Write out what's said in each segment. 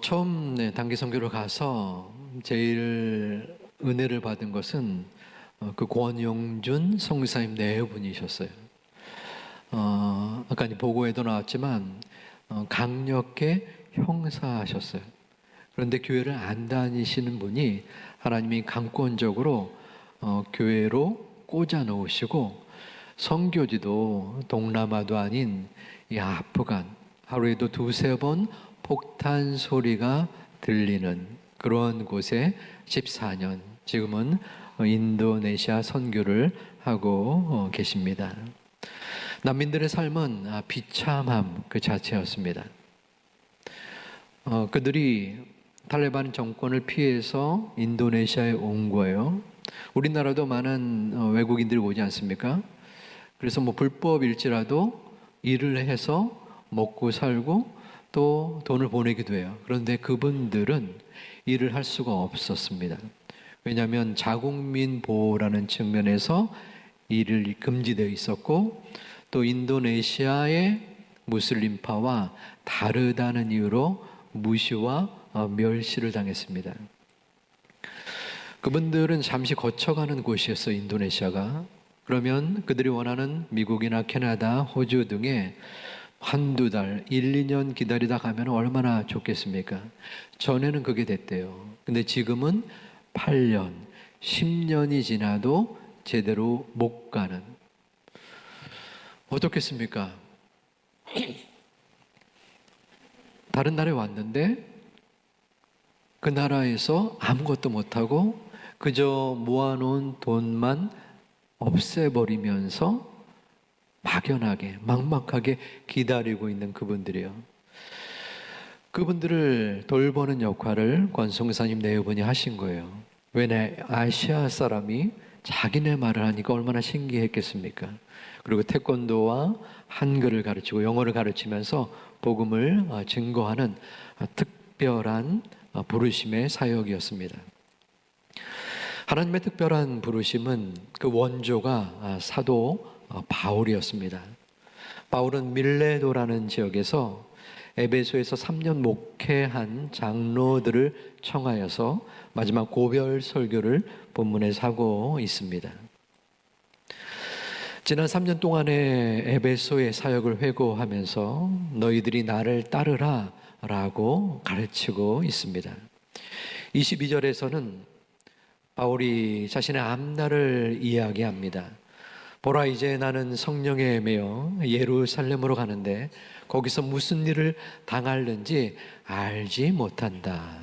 처음 단기 선교를 가서 제일 은혜를 받은 것은 그 권용준 성사님 네 분이셨어요. 아까 이제 보고에도 나왔지만 강력계 형사하셨어요. 그런데 교회를 안 다니시는 분이 하나님이 강권적으로 교회로 꽂아 놓으시고 선교지도 동남아도 아닌 이 아프간, 하루에도 두세 번 폭탄 소리가 들리는 그런 곳에 14년, 지금은 인도네시아 선교를 하고 계십니다. 난민들의 삶은 비참함 그 자체였습니다. 그들이 탈레반 정권을 피해서 인도네시아에 온 거예요. 우리나라도 많은 외국인들이 오지 않습니까? 그래서 뭐 불법일지라도 일을 해서 먹고 살고 또 돈을 보내기도 해요. 그런데 그분들은 일을 할 수가 없었습니다. 왜냐하면 자국민 보호라는 측면에서 일을 금지되어 있었고, 또 인도네시아의 무슬림파와 다르다는 이유로 무시와 멸시를 당했습니다. 그분들은 잠시 거쳐가는 곳이었어요, 인도네시아가. 그러면 그들이 원하는 미국이나 캐나다, 호주 등에 한두 달, 1, 2년 기다리다 가면 얼마나 좋겠습니까? 전에는 그게 됐대요. 근데 지금은 8년, 10년이 지나도 제대로 못 가는. 어떻겠습니까? 다른 나라에 왔는데 그 나라에서 아무것도 못하고 그저 모아놓은 돈만 없애버리면서 막연하게, 막막하게 기다리고 있는 그분들이요. 그분들을 돌보는 역할을 권성사님 네 분이 하신 거예요. 왜냐, 아시아 사람이 자기네 말을 하니까 얼마나 신기했겠습니까? 그리고 태권도와 한글을 가르치고 영어를 가르치면서 복음을 증거하는 특별한 부르심의 사역이었습니다. 하나님의 특별한 부르심은 그 원조가 사도 바울이었습니다. 바울은 밀레도라는 지역에서 에베소에서 3년 목회한 장로들을 청하여서 마지막 고별 설교를 본문에 하고 있습니다. 지난 3년 동안의 에베소의 사역을 회고하면서 너희들이 나를 따르라 라고 가르치고 있습니다. 22절에서는 바울이 자신의 앞날을 이야기합니다. 보라, 이제 나는 성령에 매여 예루살렘으로 가는데 거기서 무슨 일을 당할는지 알지 못한다.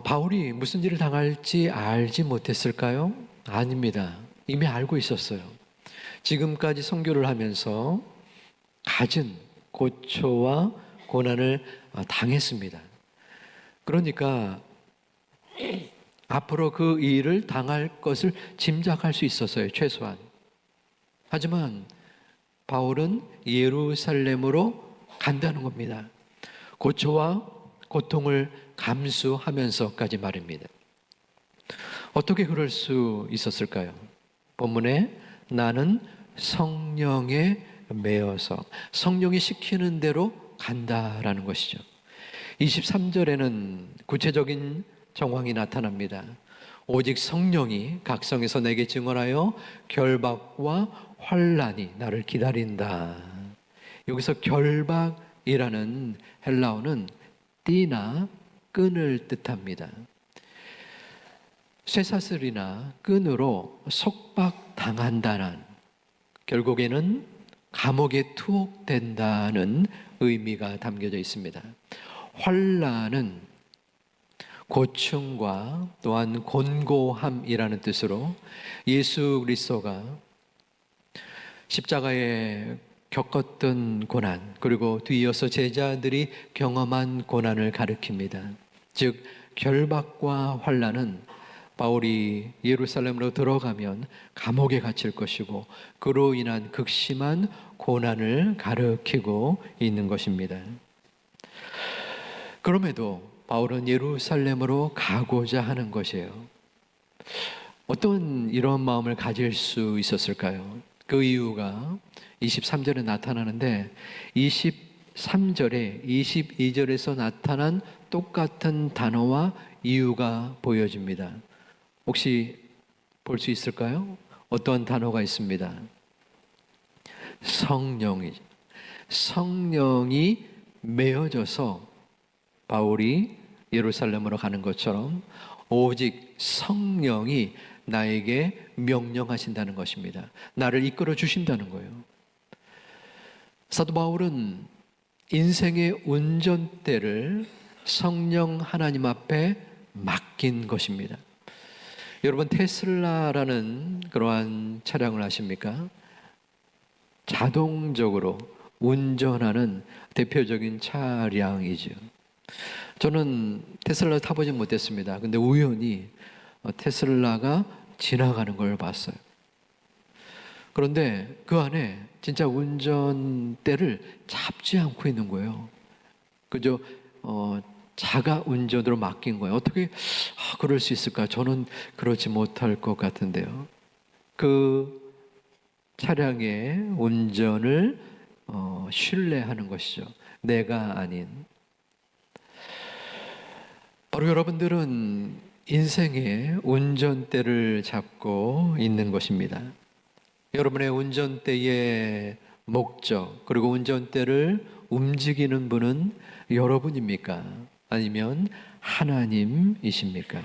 바울이 무슨 일을 당할지 알지 못했을까요? 아닙니다. 이미 알고 있었어요. 지금까지 선교를 하면서 갖은 고초와 고난을 당했습니다. 그러니까 앞으로 그 일을 당할 것을 짐작할 수 있었어요, 최소한. 하지만 바울은 예루살렘으로 간다는 겁니다. 고초와 고통을 감수하면서까지 말입니다. 어떻게 그럴 수 있었을까요? 본문에 나는 성령에 매여서 성령이 시키는 대로 간다라는 것이죠. 23절에는 구체적인 정황이 나타납니다. 오직 성령이 각성에서 내게 증언하여 결박과 환난이 나를 기다린다. 여기서 결박이라는 헬라어는 띠나 끈을 뜻합니다. 쇠사슬이나 끈으로 속박당한다는, 결국에는 감옥에 투옥된다는 의미가 담겨져 있습니다. 환난은 고충과 또한 곤고함이라는 뜻으로 예수 그리스도가 십자가에 겪었던 고난, 그리고 뒤이어서 제자들이 경험한 고난을 가리킵니다. 즉 결박과 환난은 바울이 예루살렘으로 들어가면 감옥에 갇힐 것이고 그로 인한 극심한 고난을 가리키고 있는 것입니다. 그럼에도 바울은 예루살렘으로 가고자 하는 것이에요. 어떤 이런 마음을 가질 수 있었을까요? 그 이유가 23절에 나타나는데 23절에 22절에서 나타난 똑같은 단어와 이유가 보여집니다. 혹시 볼 수 있을까요? 어떤 단어가 있습니다. 성령이 메어져서 바울이 예루살렘으로 가는 것처럼 오직 성령이 나에게 명령하신다는 것입니다. 나를 이끌어 주신다는 거예요. 사도 바울은 인생의 운전대를 성령 하나님 앞에 맡긴 것입니다. 여러분, 테슬라라는 그러한 차량을 아십니까? 자동적으로 운전하는 대표적인 차량이죠. 저는 테슬라를 타보지 못했습니다. 근데 우연히 테슬라가 지나가는 걸 봤어요. 그런데 그 안에 진짜 운전대를 잡지 않고 있는 거예요. 그저 자가 운전으로 맡긴 거예요. 어떻게 그럴 수 있을까? 저는 그러지 못할 것 같은데요. 그 차량의 운전을 신뢰하는 것이죠. 내가 아닌. 바로 여러분들은 인생의 운전대를 잡고 있는 것입니다. 여러분의 운전대의 목적, 그리고 운전대를 움직이는 분은 여러분입니까? 아니면 하나님이십니까?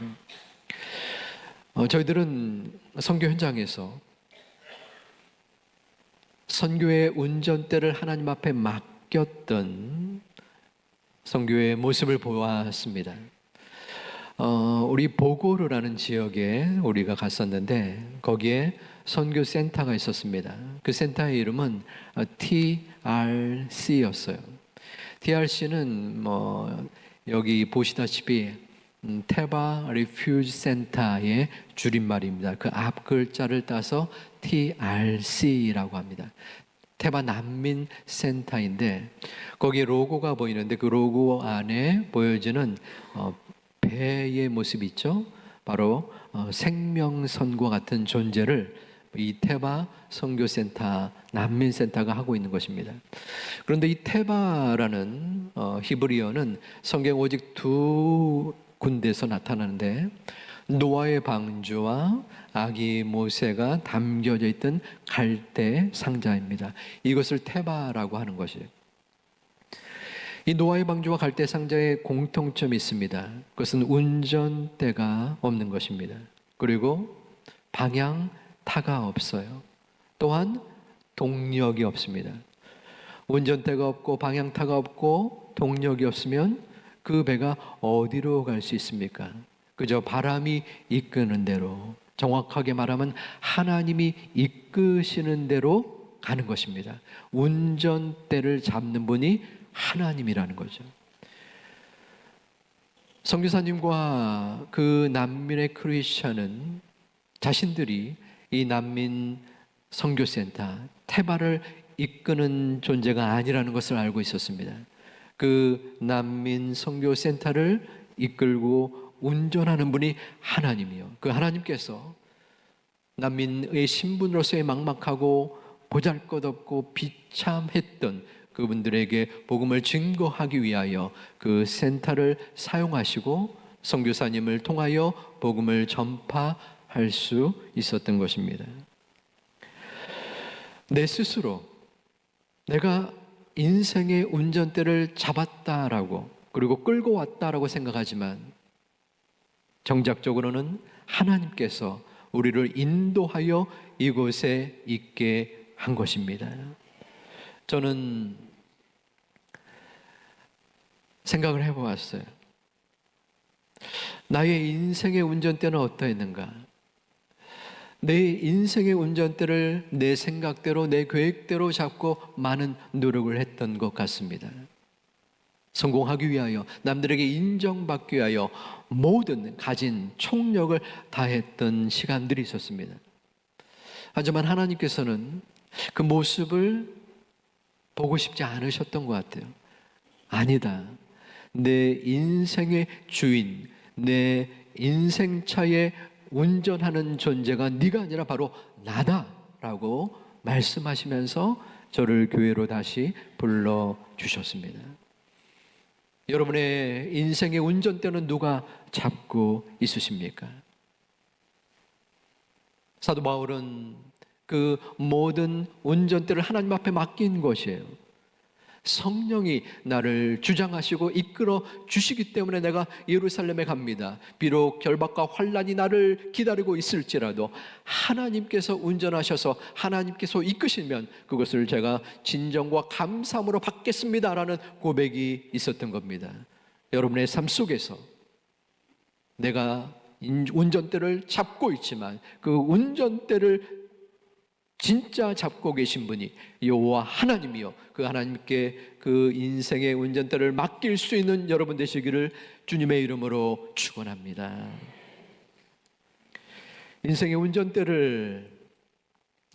저희들은 선교 현장에서 선교의 운전대를 하나님 앞에 맡겼던 선교의 모습을 보았습니다. 우리 보고르라는 지역에 우리가 갔었는데 거기에 선교 센터가 있었습니다. 그 센터의 이름은 TRC였어요. TRC는 여기 보시다시피 테바 리퓨지 센터의 줄임말입니다. 그 앞 글자를 따서 TRC라고 합니다. 테바 난민 센터인데 거기에 로고가 보이는데 그 로고 안에 보여지는 배의 모습이 있죠. 바로 생명선과 같은 존재를 이 테바 선교센터, 난민센터가 하고 있는 것입니다. 그런데 이 테바라는 히브리어는 성경 오직 두 군데에서 나타나는데 노아의 방주와 아기 모세가 담겨져 있던 갈대 상자입니다. 이것을 테바라고 하는 것이에요. 이 노아의 방주와 갈대 상자에 공통점이 있습니다. 그것은 운전대가 없는 것입니다. 그리고 방향타가 없어요. 또한 동력이 없습니다. 운전대가 없고 방향타가 없고 동력이 없으면 그 배가 어디로 갈 수 있습니까? 그저 바람이 이끄는 대로, 정확하게 말하면 하나님이 이끄시는 대로 가는 것입니다. 운전대를 잡는 분이 하나님이라는 거죠. 선교사님과 그 난민의 크리스천은 자신들이 이 난민 선교센터 테바를 이끄는 존재가 아니라는 것을 알고 있었습니다. 그 난민 선교센터를 이끌고 운전하는 분이 하나님이요. 그 하나님께서 난민의 신분으로서의 막막하고 보잘것없고 비참했던 그분들에게 복음을 증거하기 위하여 그 센터를 사용하시고 선교사님을 통하여 복음을 전파할 수 있었던 것입니다. 내 스스로 내가 인생의 운전대를 잡았다라고 그리고 끌고 왔다라고 생각하지만 정작적으로는 하나님께서 우리를 인도하여 이곳에 있게 한 것입니다. 저는 생각을 해보았어요. 나의 인생의 운전대는 어떠했는가? 내 인생의 운전대를 내 생각대로 내 계획대로 잡고 많은 노력을 했던 것 같습니다. 성공하기 위하여, 남들에게 인정받기 위하여 모든 가진 총력을 다했던 시간들이 있었습니다. 하지만 하나님께서는 그 모습을 보고 싶지 않으셨던 것 같아요. 아니다. 내 인생의 주인, 내 인생차에 운전하는 존재가 네가 아니라 바로 나다라고 말씀하시면서 저를 교회로 다시 불러주셨습니다. 여러분의 인생의 운전대는 누가 잡고 있으십니까? 사도 바울은 그 모든 운전대를 하나님 앞에 맡긴 것이에요. 성령이 나를 주장하시고 이끌어 주시기 때문에 내가 예루살렘에 갑니다. 비록 결박과 환난이 나를 기다리고 있을지라도 하나님께서 운전하셔서 하나님께서 이끄시면 그것을 제가 진정과 감사함으로 받겠습니다라는 고백이 있었던 겁니다. 여러분의 삶 속에서 내가 운전대를 잡고 있지만 그 운전대를 진짜 잡고 계신 분이 여호와 하나님이요, 그 하나님께 그 인생의 운전대를 맡길 수 있는 여러분 되시기를 주님의 이름으로 축원합니다. 인생의 운전대를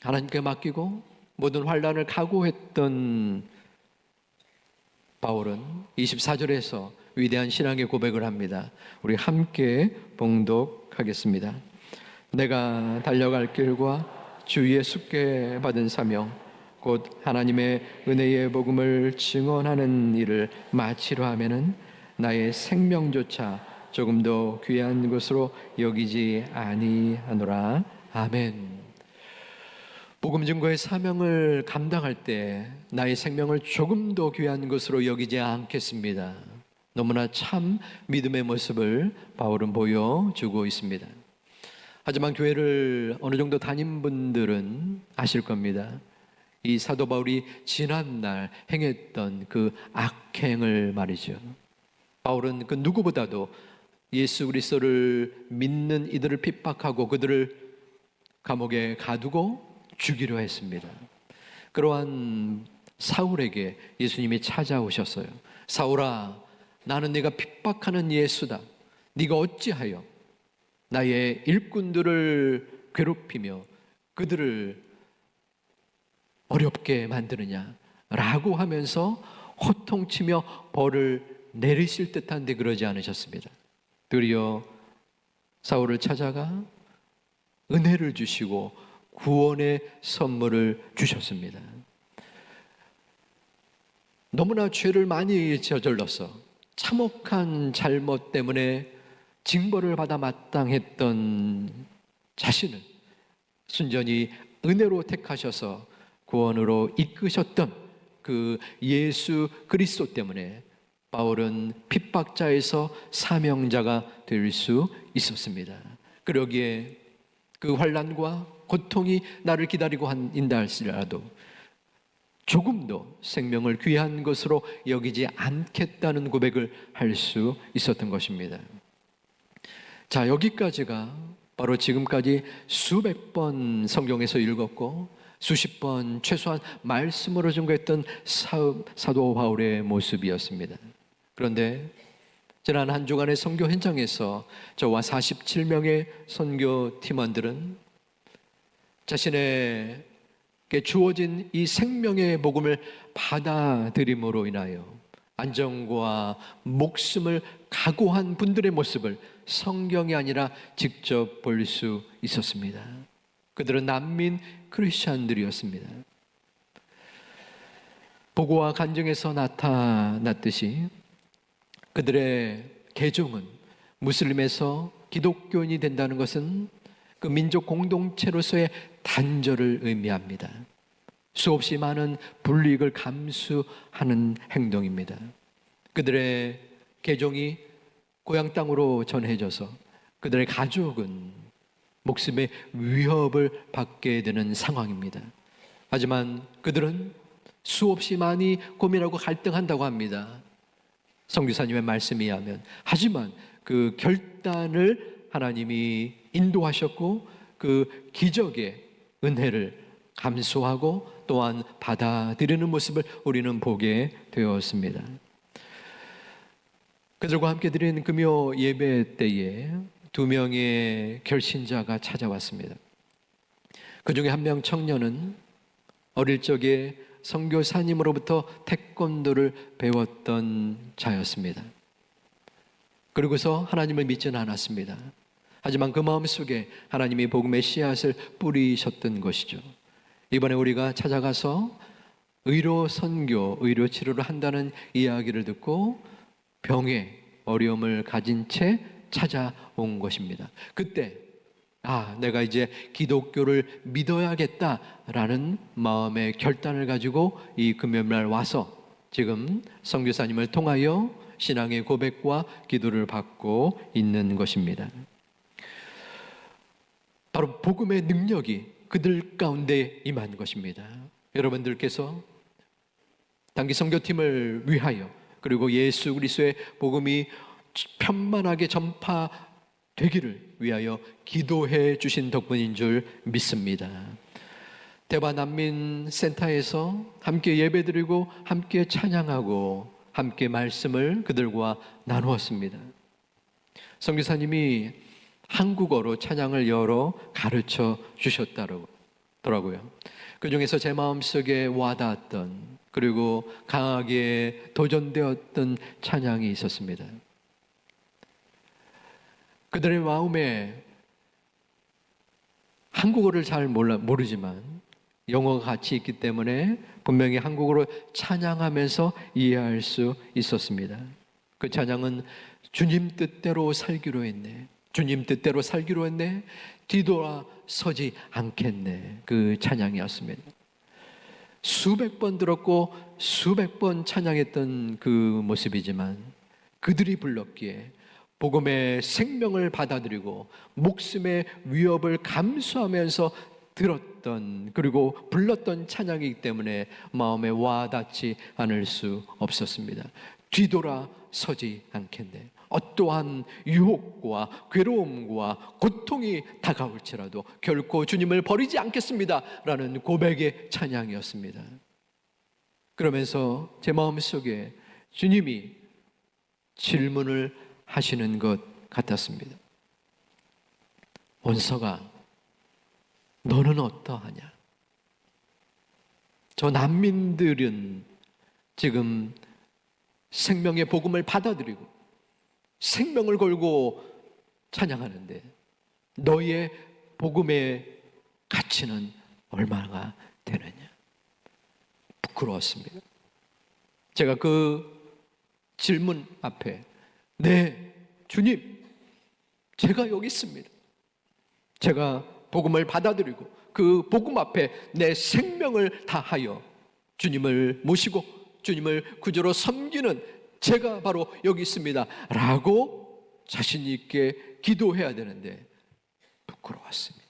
하나님께 맡기고 모든 환난을 각오했던 바울은 24절에서 위대한 신앙의 고백을 합니다. 우리 함께 봉독하겠습니다. 내가 달려갈 길과 주 예수께 받은 사명 곧 하나님의 은혜의 복음을 증언하는 일을 마치려 하면은 나의 생명조차 조금 더 귀한 것으로 여기지 아니하노라. 아멘. 복음 증거의 사명을 감당할 때 나의 생명을 조금 더 귀한 것으로 여기지 않겠습니다. 너무나 참 믿음의 모습을 바울은 보여주고 있습니다. 하지만 교회를 어느 정도 다닌 분들은 아실 겁니다. 이 사도 바울이 지난날 행했던 그 악행을 말이죠. 바울은 그 누구보다도 예수 그리스도를 믿는 이들을 핍박하고 그들을 감옥에 가두고 죽이려 했습니다. 그러한 사울에게 예수님이 찾아오셨어요. 사울아, 나는 네가 핍박하는 예수다. 네가 어찌하여 나의 일꾼들을 괴롭히며 그들을 어렵게 만드느냐 라고 하면서 호통치며 벌을 내리실 듯한데 그러지 않으셨습니다. 도리어 사울을 찾아가 은혜를 주시고 구원의 선물을 주셨습니다. 너무나 죄를 많이 저질러서 참혹한 잘못 때문에 징벌을 받아 마땅했던 자신을 순전히 은혜로 택하셔서 구원으로 이끄셨던 그 예수 그리스도 때문에 바울은 핍박자에서 사명자가 될 수 있었습니다. 그러기에 그 환난과 고통이 나를 기다리고 있다 할지라도 조금도 생명을 귀한 것으로 여기지 않겠다는 고백을 할 수 있었던 것입니다. 자, 여기까지가 바로 지금까지 수백 번 성경에서 읽었고 수십 번 최소한 말씀으로 증거했던 사도 바울의 모습이었습니다. 그런데 지난 한 주간의 선교 현장에서 저와 47명의 선교 팀원들은 자신에게 주어진 이 생명의 복음을 받아들임으로 인하여 안전과 목숨을 각오한 분들의 모습을 성경이 아니라 직접 볼 수 있었습니다. 그들은 난민 크리스찬들이었습니다. 보고와 간증에서 나타났듯이 그들의 개종은 무슬림에서 기독교인이 된다는 것은 그 민족 공동체로서의 단절을 의미합니다. 수없이 많은 불이익을 감수하는 행동입니다. 그들의 개종이 고향 땅으로 전해져서 그들의 가족은 목숨의 위협을 받게 되는 상황입니다. 하지만 그들은 수없이 많이 고민하고 갈등한다고 합니다. 선교사님의 말씀에 의하면. 하지만 그 결단을 하나님이 인도하셨고 그 기적의 은혜를 감수하고 또한 받아들이는 모습을 우리는 보게 되었습니다. 그들과 함께 드린 금요 예배 때에 2명의 결신자가 찾아왔습니다. 그 중에 한 명 청년은 어릴 적에 선교사님으로부터 태권도를 배웠던 자였습니다. 그리고서 하나님을 믿지는 않았습니다. 하지만 그 마음속에 하나님이 복음의 씨앗을 뿌리셨던 것이죠. 이번에 우리가 찾아가서 의료 선교, 의료 치료를 한다는 이야기를 듣고 병에 어려움을 가진 채 찾아온 것입니다. 그때 내가 이제 기독교를 믿어야겠다라는 마음의 결단을 가지고 이 금요일날 와서 지금 선교사님을 통하여 신앙의 고백과 기도를 받고 있는 것입니다. 바로 복음의 능력이 그들 가운데 임한 것입니다. 여러분들께서 단기 선교팀을 위하여 그리고 예수 그리스도의 복음이 편만하게 전파되기를 위하여 기도해 주신 덕분인 줄 믿습니다. 대바 난민센터에서 함께 예배드리고 함께 찬양하고 함께 말씀을 그들과 나누었습니다. 선교사님이 한국어로 찬양을 여러 가르쳐 주셨더라고요. 그 중에서 제 마음속에 와닿았던 그리고 강하게 도전되었던 찬양이 있었습니다. 그들의 마음에 한국어를 잘 모르지만 영어가 같이 있기 때문에 분명히 한국어로 찬양하면서 이해할 수 있었습니다. 그 찬양은 주님 뜻대로 살기로 했네, 주님 뜻대로 살기로 했네, 뒤돌아서지 않겠네, 그 찬양이었습니다. 수백 번 들었고 수백 번 찬양했던 그 모습이지만 그들이 불렀기에 복음의 생명을 받아들이고 목숨의 위협을 감수하면서 들었던 그리고 불렀던 찬양이기 때문에 마음에 와닿지 않을 수 없었습니다. 뒤돌아서지 않겠네, 어떠한 유혹과 괴로움과 고통이 다가올지라도 결코 주님을 버리지 않겠습니다 라는 고백의 찬양이었습니다. 그러면서 제 마음속에 주님이 질문을 하시는 것 같았습니다. 원서가, 너는 어떠하냐? 저 난민들은 지금 생명의 복음을 받아들이고 생명을 걸고 찬양하는데 너의 복음의 가치는 얼마나 되느냐? 부끄러웠습니다. 제가 그 질문 앞에 네, 주님, 제가 여기 있습니다. 제가 복음을 받아들이고 그 복음 앞에 내 생명을 다하여 주님을 모시고 주님을 구주로 섬기는 제가 바로 여기 있습니다 라고 자신 있게 기도해야 되는데 부끄러웠습니다.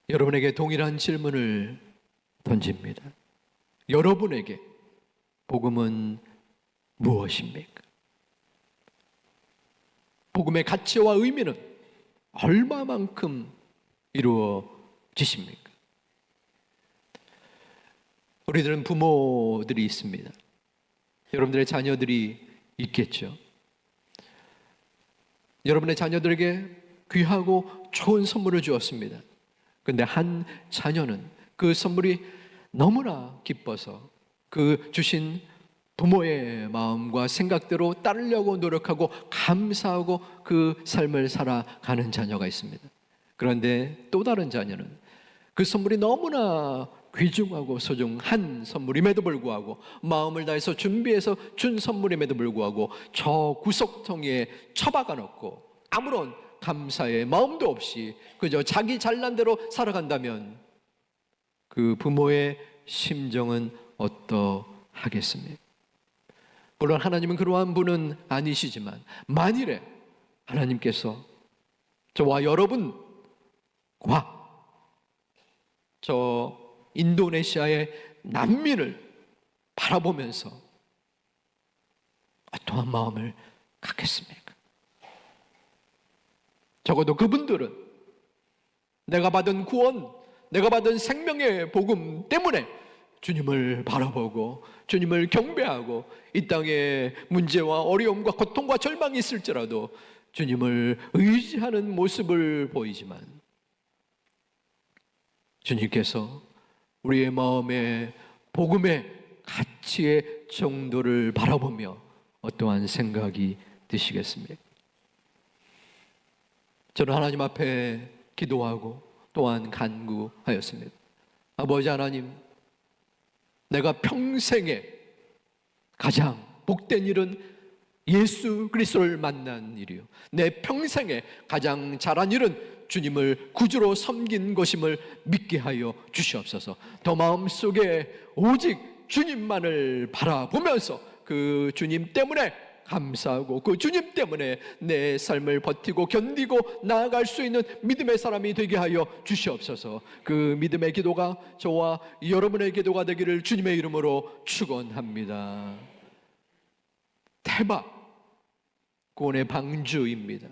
여러분에게 동일한 질문을 던집니다. 여러분에게 복음은 무엇입니까? 복음의 가치와 의미는 얼마만큼 이루어지십니까? 우리들은 부모들이 있습니다. 여러분들의 자녀들이 있겠죠. 여러분의 자녀들에게 귀하고 좋은 선물을 주었습니다. 그런데 한 자녀는 그 선물이 너무나 기뻐서 그 주신 부모의 마음과 생각대로 따르려고 노력하고 감사하고 그 삶을 살아가는 자녀가 있습니다. 그런데 또 다른 자녀는 그 선물이 너무나 귀중하고 소중한 선물임에도 불구하고 마음을 다해서 준비해서 준 선물임에도 불구하고 저 구석통에 처박아 놓고 아무런 감사의 마음도 없이 그저 자기 잘난 대로 살아간다면 그 부모의 심정은 어떠하겠습니까? 물론 하나님은 그러한 분은 아니시지만 만일에 하나님께서 저와 여러분과 저 인도네시아의 난민을 바라보면서 어떠한 마음을 갖겠습니까? 적어도 그분들은 내가 받은 구원, 내가 받은 생명의 복음 때문에 주님을 바라보고 주님을 경배하고 이 땅에 문제와 어려움과 고통과 절망이 있을지라도 주님을 의지하는 모습을 보이지만 주님께서 우리의 마음에 복음의 가치의 정도를 바라보며 어떠한 생각이 드시겠습니까? 저는 하나님 앞에 기도하고 또한 간구하였습니다. 아버지 하나님, 내가 평생에 가장 복된 일은 예수 그리스도를 만난 일이요, 내 평생에 가장 잘한 일은 주님을 구주로 섬긴 것임을 믿게 하여 주시옵소서. 더 마음속에 오직 주님만을 바라보면서 그 주님 때문에 감사하고 그 주님 때문에 내 삶을 버티고 견디고 나아갈 수 있는 믿음의 사람이 되게 하여 주시옵소서. 그 믿음의 기도가 저와 여러분의 기도가 되기를 주님의 이름으로 축원합니다. 태박 구원의 방주입니다.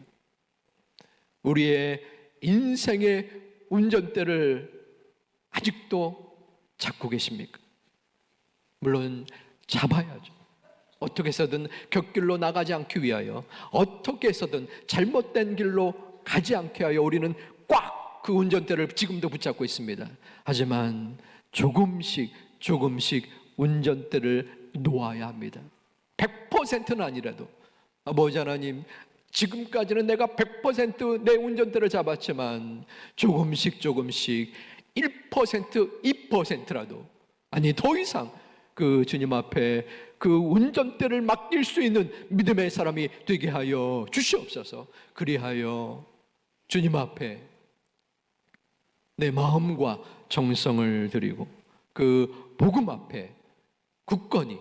우리의 인생의 운전대를 아직도 잡고 계십니까? 물론 잡아야죠. 어떻게 해서든 곁길로 나가지 않기 위하여, 어떻게 해서든 잘못된 길로 가지 않게 하여 우리는 꽉 그 운전대를 지금도 붙잡고 있습니다. 하지만 조금씩 운전대를 놓아야 합니다. 100%는 아니라도, 아버지 하나님, 지금까지는 내가 100% 내 운전대를 잡았지만 조금씩 1%, 2%라도, 아니 더 이상 그 주님 앞에 그 운전대를 맡길 수 있는 믿음의 사람이 되게 하여 주시옵소서. 그리하여 주님 앞에 내 마음과 정성을 드리고 그 복음 앞에 굳건히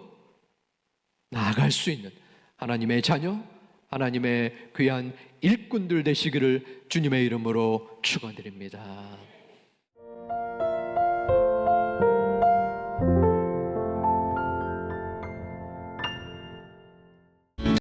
나아갈 수 있는 하나님의 자녀, 하나님의 귀한 일꾼들 되시기를 주님의 이름으로 축원드립니다.